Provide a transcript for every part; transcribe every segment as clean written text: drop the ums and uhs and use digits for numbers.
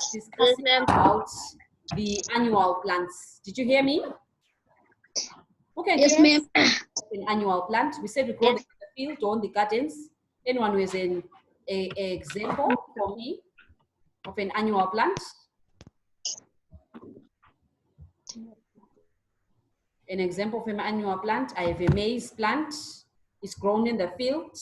just discussing about the annual plants. Did you hear me? Okay. Yes, ma'am. An annual plant. We said we grow them in the field or in the gardens. Anyone who is an example for me of an annual plant? An example of an annual plant, I have a maize plant. It's grown in the field.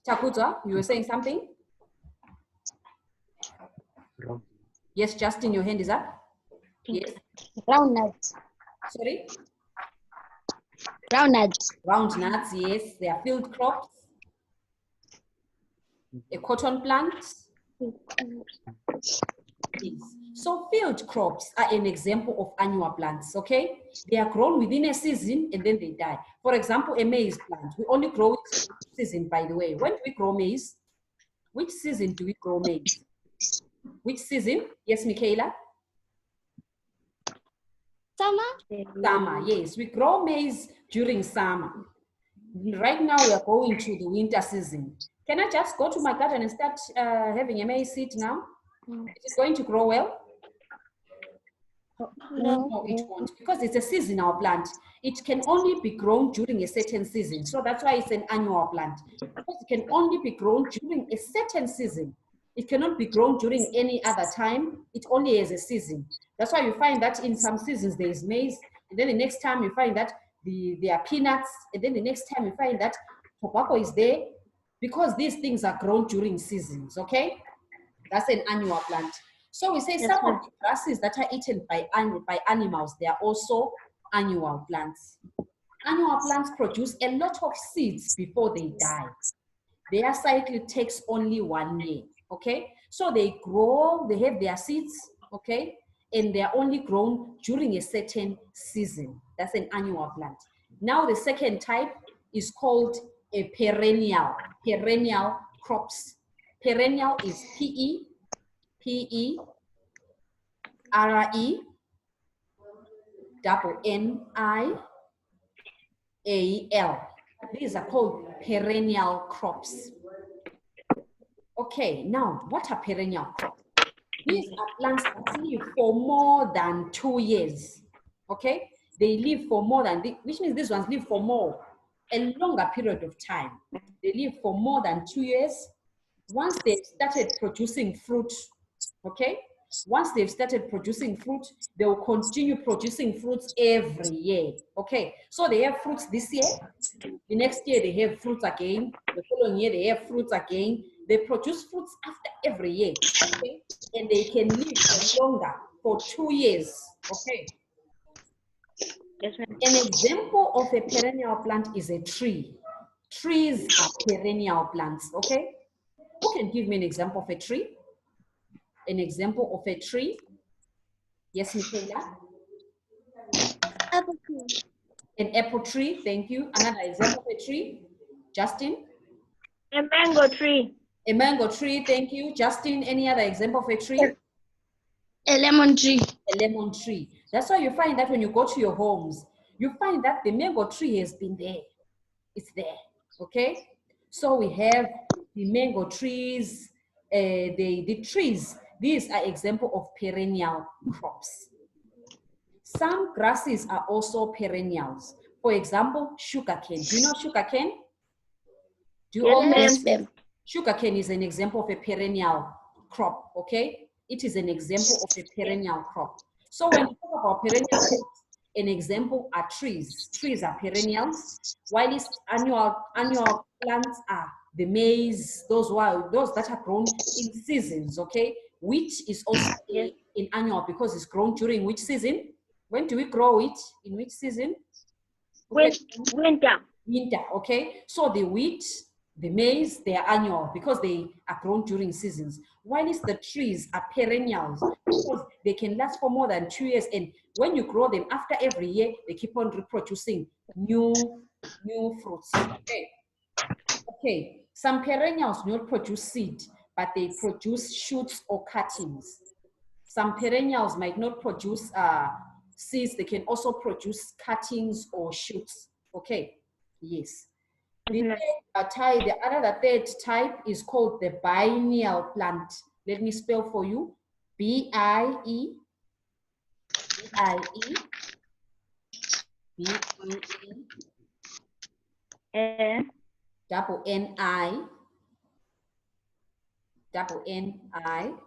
Chakuta, you were saying something? Yes, Justin, your hand is up. Yes. Groundnuts. Sorry? Groundnuts. Groundnuts, yes. They are field crops. A cotton plant. Yes. So field crops are an example of annual plants, okay? They are grown within a season and then they die. For example, a maize plant. We only grow it in season, by the way. When do we grow maize? Which season do we grow maize? Which season? Yes, Michaela? Summer. Summer, yes. We grow maize during summer. Right now, we are going to the winter season. Can I just go to my garden and start having a maize seed now? Is it going to grow well? No, it won't, because it's a seasonal plant. It can only be grown during a certain season. So that's why it's an annual plant. Because it can only be grown during a certain season. It cannot be grown during any other time. It only has a season. That's why you find that in some seasons there is maize, and then the next time you find that there are peanuts, and then the next time you find that tobacco is there, because these things are grown during seasons, okay? That's an annual plant. So we say some of the grasses that are eaten by animals, they are also annual plants. Annual plants produce a lot of seeds before they die. Their cycle takes only 1 year, okay? So they grow, they have their seeds, okay? And they're only grown during a certain season. That's an annual plant. Now the second type is called a perennial crops. Perennial is P-E-R-E-N-N-I-A-L. These are called perennial crops. Okay, now what are perennial crops? These are plants that live for more than 2 years. Okay, they live for more than, which means these ones live for a longer period of time. They live for more than 2 years. Once they've started producing fruit, okay, once they've started producing fruit, they will continue producing fruits every year. Okay, so they have fruits this year, the next year they have fruits again, the following year they have fruits again. They produce fruits after every year, okay, and they can live for longer, for 2 years, okay. An example of a perennial plant is a tree. Trees are perennial plants, okay. Who can give me an example of a tree? An example of a tree? Yes, Michaela? Apple tree. An apple tree, thank you. Another example of a tree? Justin? A mango tree. A mango tree, thank you. Justin, any other example of a tree? A lemon tree. A lemon tree. That's why you find that when you go to your homes, you find that the mango tree has been there. It's there, okay? So we have the mango trees, the trees. These are example of perennial crops. Some grasses are also perennials. For example, sugarcane. Do you know sugarcane? Do you all know? Yes, ma'am. Sugarcane is an example of a perennial crop, okay? It is an example of a perennial crop. So when you talk about perennial crops, an example are trees. Trees are perennials, while these annual plants are the maize, those that are grown in seasons, okay? Which is also in annual because it's grown during which season? When do we grow it? In which season? Okay. Winter. Winter, okay? So the wheat, the maize, they are annual because they are grown during seasons. While the trees are perennials because they can last for more than 2 years. And when you grow them, after every year, they keep on reproducing new fruits, okay? Okay, some perennials do not produce seed, but they produce shoots or cuttings. Some perennials might not produce seeds, they can also produce cuttings or shoots, okay? Yes. The third type is called the biennial plant. Let me spell for you. B-I-E, B-I-E, B-I-E, double N-I, double N-I-A-L.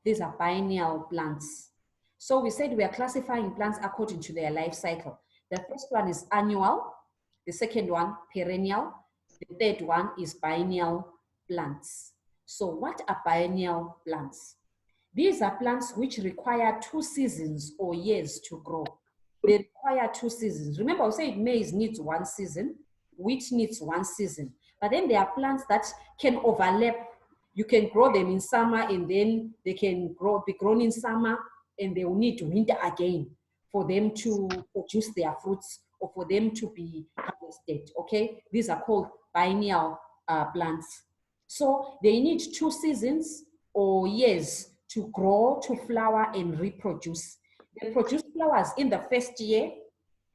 These are biennial plants. So we said we are classifying plants according to their life cycle. The first one is annual, the second one perennial, the third one is biennial plants. So what are biennial plants? These are plants which require 2 seasons or years to grow. They require 2 seasons. Remember, I said maize needs 1 season, wheat needs 1 season. But then there are plants that can overlap. You can grow them in summer and then they can be grown in summer and they will need winter again for them to produce their fruits or for them to be harvested, okay? These are called biennial plants. So they need 2 seasons or years to grow, to flower and reproduce. They produce flowers in the first year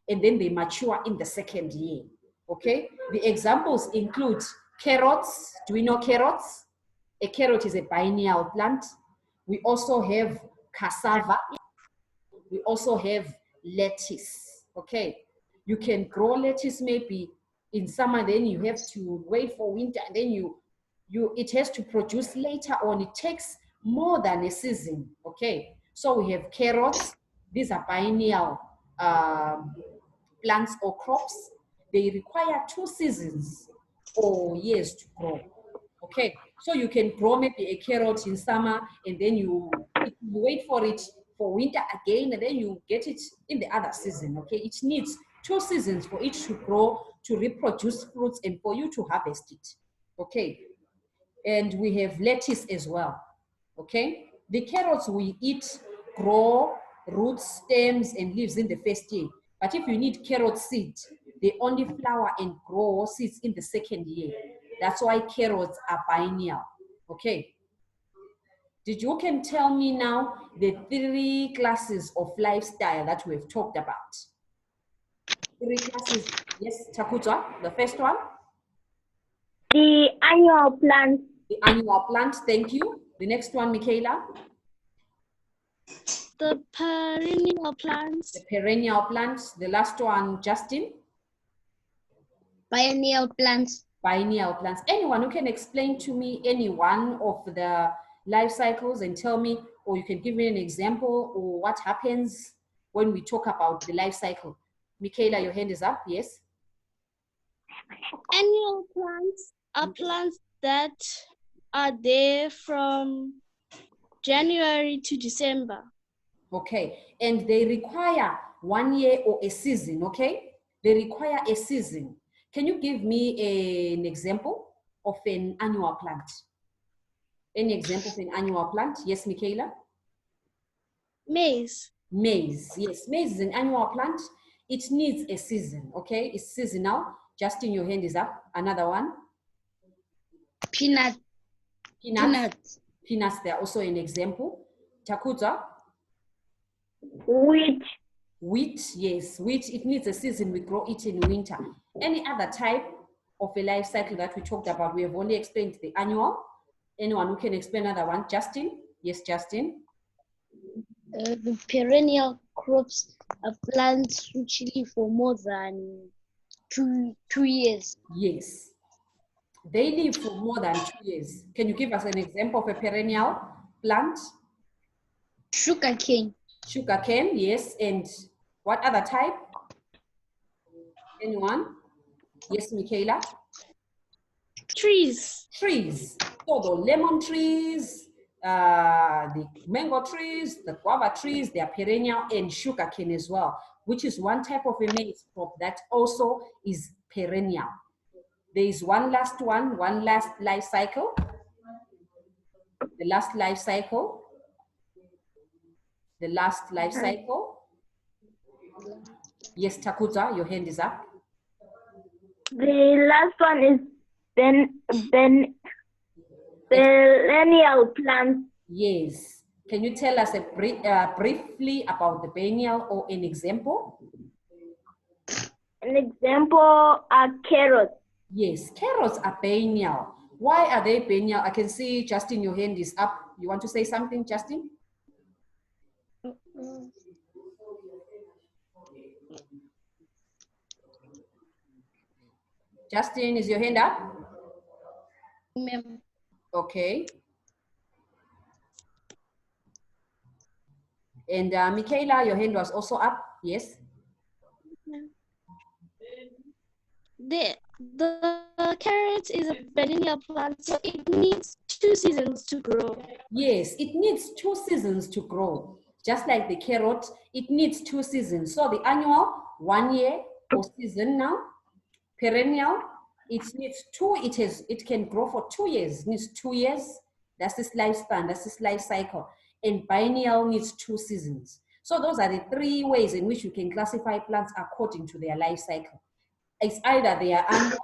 and then they mature in the second year, okay? The examples include carrots. Do we know carrots? A carrot is a biennial plant. We also have cassava. We also have lettuce, okay? You can grow lettuce maybe in summer, then you have to wait for winter, and then it has to produce later on. It takes more than a season, okay? So we have carrots. These are biennial plants or crops. They require 2 seasons or years to grow, okay? So you can grow maybe a carrot in summer and then you wait for it for winter again and then you get it in the other season, okay? It needs 2 seasons for it to grow, to reproduce fruits and for you to harvest it, okay? And we have lettuce as well, okay? The carrots we eat grow roots, stems and leaves in the first year. But if you need carrot seed, they only flower and grow seeds in the second year. That's why carrots are biennial, okay? You can tell me now the 3 classes of lifestyle that we've talked about? 3 classes, yes, Takuta, the first one? The annual plant. The annual plant, thank you. The next one, Michaela? The perennial plants. The perennial plants. The last one, Justin? Biennial plants. Biennial plants. Anyone who can explain to me any one of the life cycles and tell me, or you can give me an example or what happens when we talk about the life cycle. Michaela, your hand is up, yes? Annual plants are plants that are there from January to December. Okay, and they require 1 year or a season, okay? They require a season. Can you give me an example of an annual plant? Any example of an annual plant? Yes, Michaela? Maize. Maize, yes. Maize is an annual plant. It needs a season, okay? It's seasonal. Justin, your hand is up. Another one. Peanuts. Peanuts, they're also an example. Takuta? Wheat. Wheat, yes. Wheat, it needs a season. We grow it in winter. Any other type of a life cycle that we talked about? We have only explained the annual. Anyone who can explain another one? Justin? Yes, Justin? The perennial crops are plants which live for more than two years. Yes. They live for more than 2 years. Can you give us an example of a perennial plant? Sugarcane. Sugarcane, yes. And what other type? Anyone? Yes, Michaela? Trees. Trees. So the lemon trees, the mango trees, the guava trees, they are perennial, and sugarcane as well, which is one type of a maize crop that also is perennial. There is one last life cycle. The last life cycle. The last life cycle. Yes, Takuta, your hand is up. The last one is perennial plant. Yes. Can you tell us briefly about the perennial or an example? An example are carrots. Yes, carrots are perennial. Why are they perennial? I can see Justin, your hand is up. You want to say something, Justin? Justin, is your hand up? Ma'am. Okay. And Michaela, your hand was also up. Yes. The carrot is a perennial plant, so it needs 2 seasons to grow. Yes, it needs 2 seasons to grow. Just like the carrot, it needs 2 seasons. So the annual, 1 year or season now, perennial, it needs 2, it can grow for 2 years, it needs 2 years. That's its lifespan, that's its life cycle. And biennial needs 2 seasons. So those are the 3 ways in which you can classify plants according to their life cycle. It's either they are annual,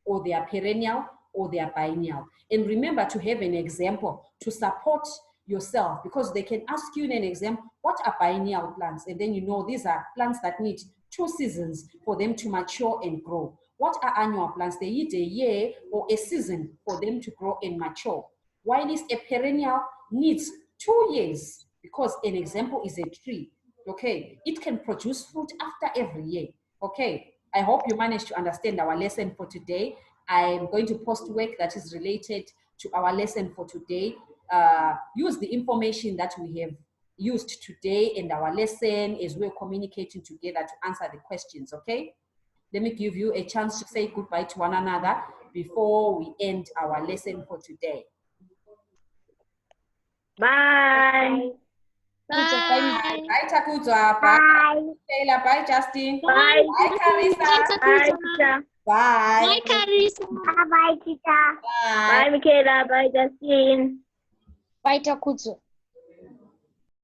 or they are perennial, or they are biennial. And remember to have an example to support yourself, because they can ask you in an exam, what are biennial plants? And then you know these are plants that need 2 seasons for them to mature and grow. What are annual plants? They need a year or a season for them to grow and mature. While is a perennial needs 2 years, because an example is a tree. Okay, it can produce fruit after every year. Okay, I hope you managed to understand our lesson for today. I'm going to post work that is related to our lesson for today. Use the information that we have used today in our lesson as we're communicating together to answer the questions, okay? Let me give you a chance to say goodbye to one another before we end our lesson for today. Bye. Bye. Bye, Takuzwa. Bye, Bye. Taylor. Bye, Justin. Bye. Bye, Carissa. Bye, teacher. Bye. Bye, Carissa. Bye, teacher. Bye. Bye, Michaela. Bye, Justine. Bye, Takutsu.